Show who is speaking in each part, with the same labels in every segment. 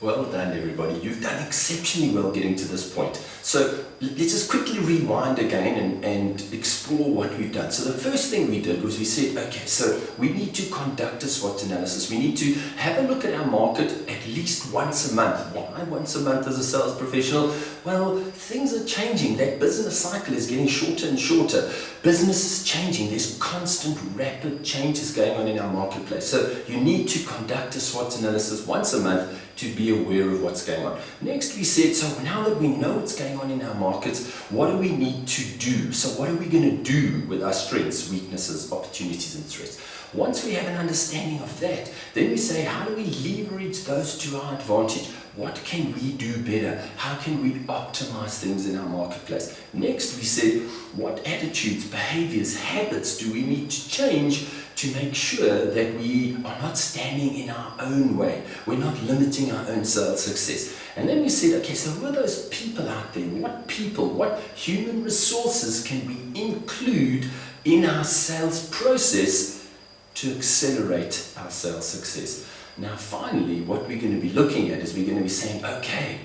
Speaker 1: Well done, everybody. You've done exceptionally well getting to this point. So let's just quickly rewind again and explore what we've done. So the first thing we did was we said, okay, so we need to conduct a SWOT analysis. We need to have a look at our market at least once a month. Why once a month as a sales professional? Well, things are changing. That business cycle is getting shorter and shorter. Business is changing. There's constant rapid changes going on in our marketplace. So you need to conduct a SWOT analysis once a month to be aware of what's going on. Next we said, so now that we know what's going on in our markets, what do we need to do? So what are we going to do with our strengths, weaknesses, opportunities and threats? Once we have an understanding of that, then we say, how do we leverage those to our advantage? What can we do better? How can we optimize things in our marketplace? Next we said, what attitudes, behaviors, habits do we need to change to make sure that we are not standing in our own way? We're not limiting our own sales success. And then we said, okay, so who are those people out there? What people, what human resources can we include in our sales process to accelerate our sales success? Now, finally, what we're going to be looking at is we're going to be saying, okay,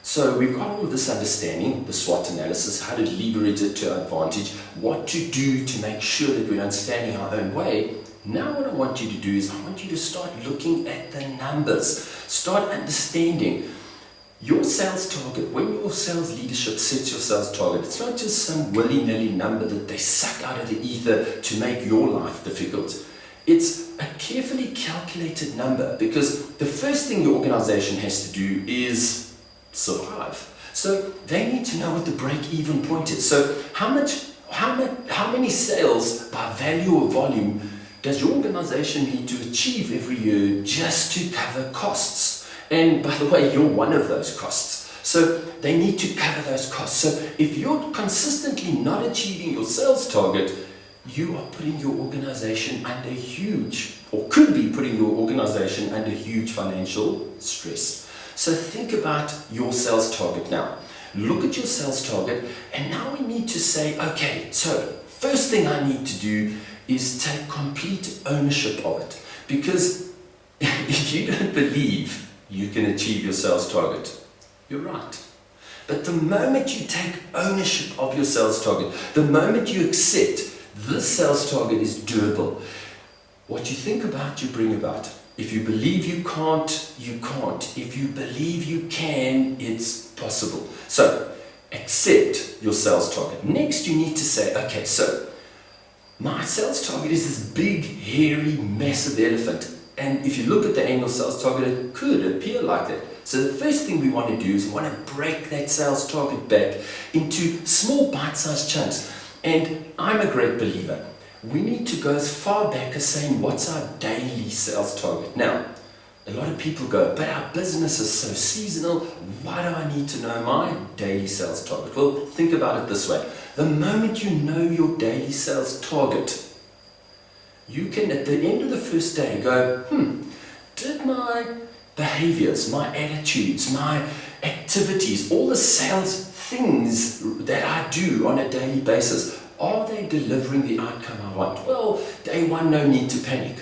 Speaker 1: so we've got all of this understanding, the SWOT analysis, how to leverage it to our advantage, what to do to make sure that we're not standing our own way. Now what I want you to do is I want you to start looking at the numbers. Start understanding your sales target. When your sales leadership sets your sales target, it's not just some willy-nilly number that they suck out of the ether to make your life difficult. It's a carefully calculated number, because the first thing your organization has to do is survive. So they need to know what the break-even point is. So how many sales by value or volume does your organization need to achieve every year just to cover costs? And by the way, you're one of those costs. So they need to cover those costs. So if you're consistently not achieving your sales target, you are putting your organization under huge, or could be putting your organization under huge financial stress. So think about your sales target now. Look at your sales target, and now we need to say, okay, so first thing I need to do is take complete ownership of it. Because if you don't believe you can achieve your sales target, you're right. But the moment you take ownership of your sales target, the moment you accept this sales target is doable, what you think about, you bring about. If you believe you can't, you can't. If you believe you can, it's possible. So, accept your sales target. Next, you need to say, okay, so my sales target is this big, hairy, massive elephant. And if you look at the annual sales target, it could appear like that. So the first thing we want to do is we want to break that sales target back into small bite-sized chunks. And I'm a great believer. We need to go as far back as saying, what's our daily sales target? Now, a lot of people go, but our business is so seasonal. Why do I need to know my daily sales target? Well, think about it this way. The moment you know your daily sales target, you can, at the end of the first day, go, did my behaviors, my attitudes, my activities, all the sales things that I do on a daily basis, are they delivering the outcome I want? Well, day one, no need to panic.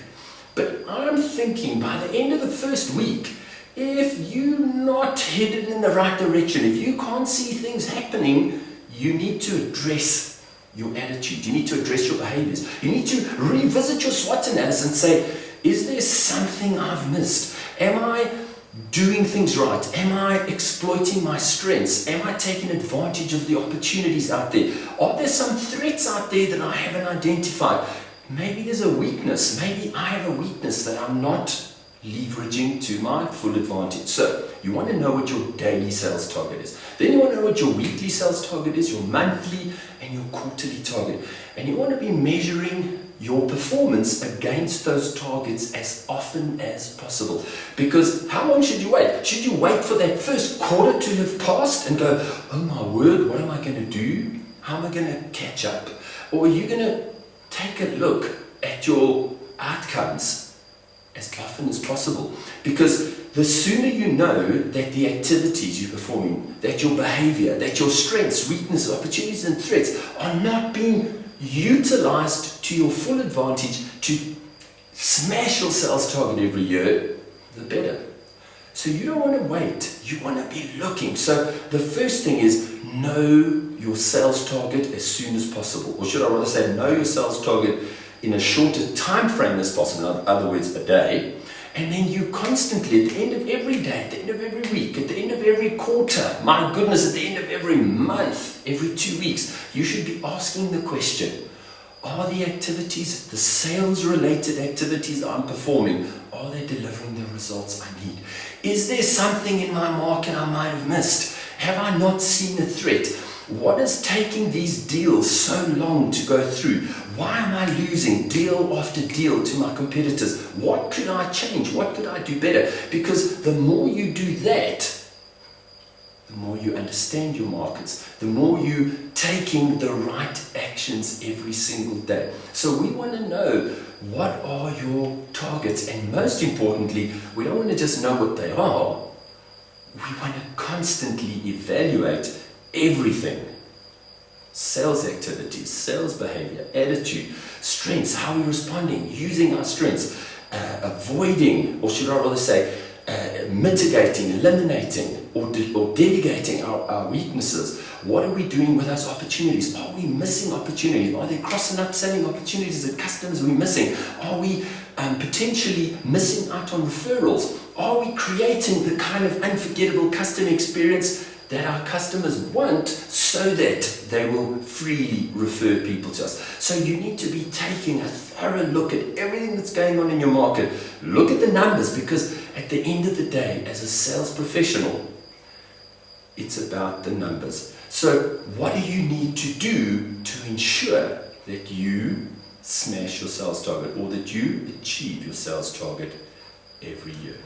Speaker 1: But I'm thinking by the end of the first week, if you're not headed in the right direction, if you can't see things happening, you need to address your attitude. You need to address your behaviors. You need to revisit your SWOT analysis and say, is there something I've missed? Am I doing things right? Am I exploiting my strengths? Am I taking advantage of the opportunities out there? Are there some threats out there that I haven't identified? Maybe there's a weakness. Maybe I have a weakness that I'm not leveraging to my full advantage. So you want to know what your daily sales target is. Then you want to know what your weekly sales target is, your monthly and your quarterly target. And you want to be measuring your performance against those targets as often as possible. Because how long should you wait? Should you wait for that first quarter to have passed and go, oh my word, what am I going to do? How am I going to catch up? Or are you going to take a look at your outcomes as often as possible? Because the sooner you know that the activities you're performing, that your behavior, that your strengths, weaknesses, opportunities and threats are not being utilized to your full advantage to smash your sales target every year, the better. So So you don't want to wait, you want to be looking. So the first thing is know your sales target as soon as possible. Or should I rather say know your sales target in a shorter time frame as possible, in other words, a day. And then you constantly, at the end of every day, at the end of every week, at the end of every quarter, my goodness, at the end of every month, every 2 weeks, you should be asking the question, are the activities, the sales-related activities I'm performing, are they delivering the results I need? Is there something in my market I might have missed? Have I not seen a threat? What is taking these deals so long to go through? Why am I losing deal after deal to my competitors? What could I change? What could I do better? Because the more you do that, the more you understand your markets, the more you taking the right actions every single day. So we want to know, what are your targets? And most importantly, we don't want to just know what they are. We want to constantly evaluate everything. Sales activities, sales behavior, attitude, strengths, how we're responding, using our strengths, avoiding, or should I rather say, mitigating, eliminating, or delegating our weaknesses. What are we doing with those opportunities? Are we missing opportunities? Are there cross and upselling opportunities that customers are we missing? Are we potentially missing out on referrals? Are we creating the kind of unforgettable customer experience that our customers want so that they will freely refer people to us? So you need to be taking a thorough look at everything that's going on in your market. Look at the numbers, because at the end of the day, as a sales professional, it's about the numbers. So what do you need to do to ensure that you smash your sales target, or that you achieve your sales target every year?